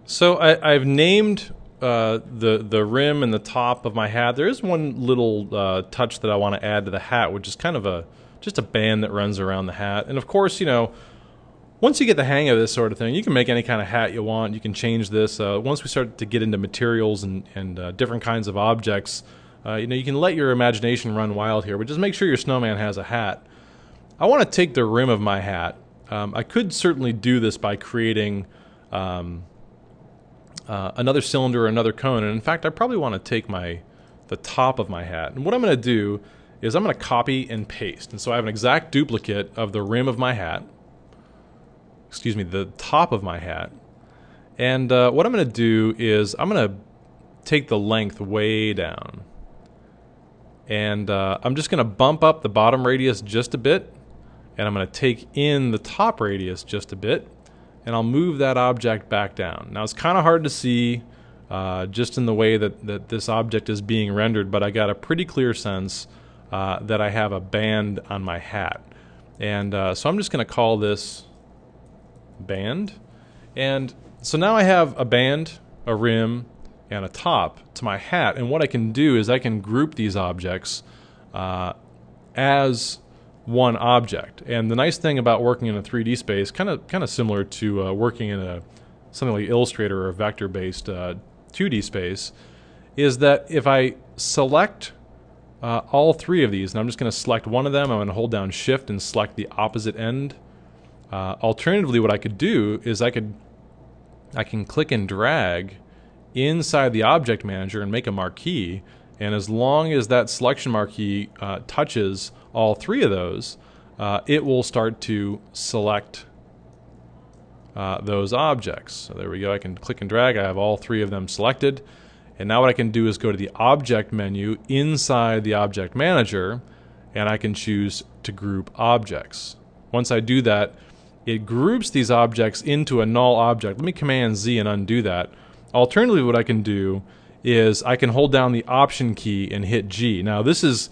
So I've named the rim and the top of my hat. There is one little touch that I want to add to the hat, which is kind of just a band that runs around the hat. And of course, once you get the hang of this sort of thing, you can make any kind of hat you want. You can change this. Once we start to get into materials and different kinds of objects, you can let your imagination run wild here. But just make sure your snowman has a hat. I want to take the rim of my hat. I could certainly do this by creating another cylinder or another cone, and in fact I probably want to take the top of my hat, and what I'm going to do is I'm going to copy and paste. And so I have an exact duplicate of the rim of my hat, the top of my hat, and what I'm going to do is I'm going to take the length way down, and I'm just going to bump up the bottom radius just a bit, and I'm going to take in the top radius just a bit, and I'll move that object back down. Now it's kind of hard to see just in the way that this object is being rendered, but I got a pretty clear sense that I have a band on my hat. And so I'm just going to call this band. And so now I have a band, a rim, and a top to my hat. And what I can do is I can group these objects as one object. And the nice thing about working in a 3D space, kind of similar to working in something like Illustrator or a vector-based 2D space, is that if I select all three of these, and I'm just going to select one of them, I'm going to hold down Shift and select the opposite end. Alternatively, what I could do is I can click and drag inside the object manager and make a marquee, and as long as that selection marquee touches all three of those, it will start to select those objects. So there we go. I can click and drag. I have all three of them selected. And now what I can do is go to the Object menu inside the Object Manager, and I can choose to group objects. Once I do that, it groups these objects into a null object. Let me Command Z and undo that. Alternatively, what I can do is I can hold down the Option key and hit G. Now this is,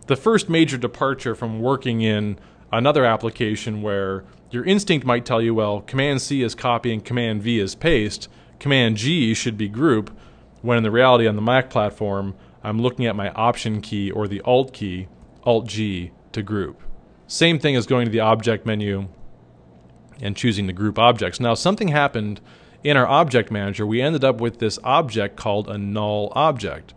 the first major departure from working in another application where your instinct might tell you, well, Command C is copy and Command V is paste, Command G should be group, when in the reality on the Mac platform, I'm looking at my Option key or the Alt key, Alt G, to group. Same thing as going to the Object menu and choosing to group objects. Now something happened in our Object Manager. We ended up with this object called a null object.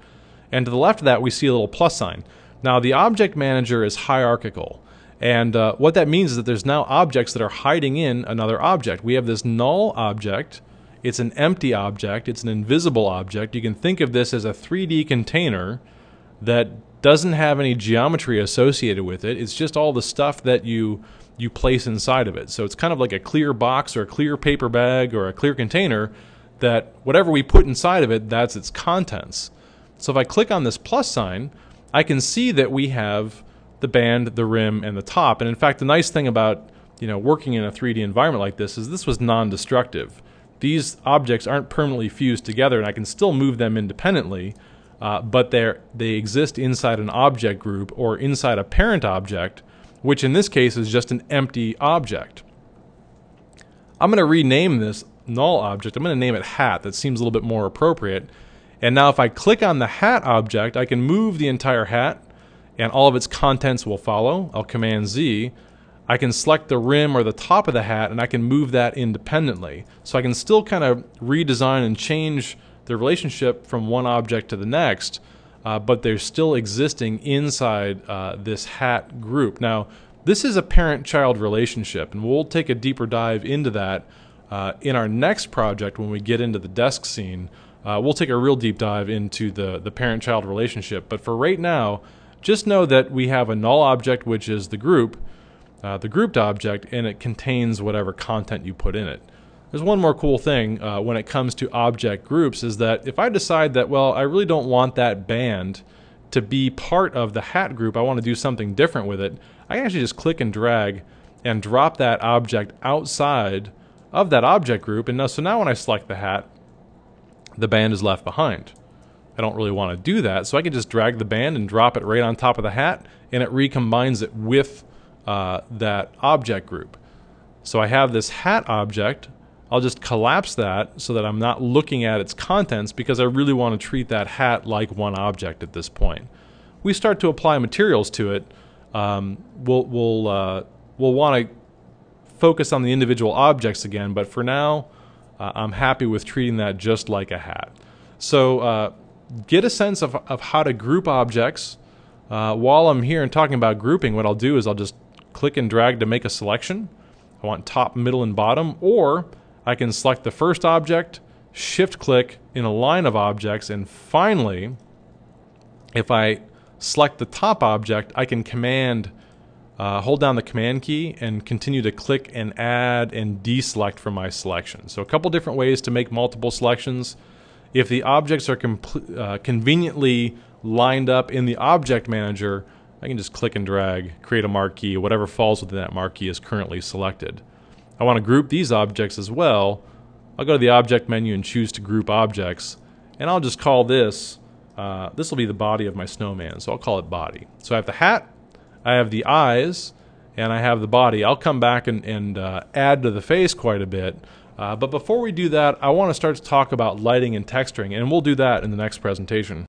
And to the left of that we see a little plus sign. Now the Object Manager is hierarchical, and what that means is that there's now objects that are hiding in another object. We have this null object, it's an empty object, it's an invisible object. You can think of this as a 3D container that doesn't have any geometry associated with it. It's just all the stuff that you place inside of it. So it's kind of like a clear box or a clear paper bag or a clear container that whatever we put inside of it, that's its contents. So if I click on this plus sign, I can see that we have the band, the rim, and the top. And in fact, the nice thing about working in a 3D environment like this is this was non-destructive. These objects aren't permanently fused together, and I can still move them independently, but they exist inside an object group or inside a parent object, which in this case is just an empty object. I'm going to rename this null object. I'm going to name it hat. That seems a little bit more appropriate. And now if I click on the hat object, I can move the entire hat and all of its contents will follow. I'll Command Z. I can select the rim or the top of the hat and I can move that independently. So I can still kind of redesign and change the relationship from one object to the next, but they're still existing inside this hat group. Now this is a parent-child relationship, and we'll take a deeper dive into that in our next project when we get into the desk scene. We'll take a real deep dive into the parent-child relationship, but for right now, just know that we have a null object, which is the grouped object, and it contains whatever content you put in it. There's one more cool thing when it comes to object groups, is that if I decide that, well, I really don't want that band to be part of the hat group, I want to do something different with it, I can actually just click and drag and drop that object outside of that object group, and so now when I select the hat, the band is left behind. I don't really want to do that, so I can just drag the band and drop it right on top of the hat, and it recombines it with that object group. So I have this hat object I'll just collapse that so that I'm not looking at its contents, because I really want to treat that hat like one object at this point. We start to apply materials to it, we'll want to focus on the individual objects again, but for now I'm happy with treating that just like a hat. So get a sense of how to group objects. While I'm here and talking about grouping, what I'll do is I'll just click and drag to make a selection. I want top, middle, and bottom, or I can select the first object, shift click in a line of objects, and finally, if I select the top object, I can hold down the command key and continue to click and add and deselect from my selection. So a couple different ways to make multiple selections. If the objects are conveniently lined up in the object manager, I can just click and drag, create a marquee. Whatever falls within that marquee is currently selected. I want to group these objects as well. I'll go to the object menu and choose to group objects, and I'll just call this, this will be the body of my snowman, so I'll call it body. So I have the hat, I have the eyes, and I have the body. I'll come back and add to the face quite a bit, but before we do that, I want to start to talk about lighting and texturing, and we'll do that in the next presentation.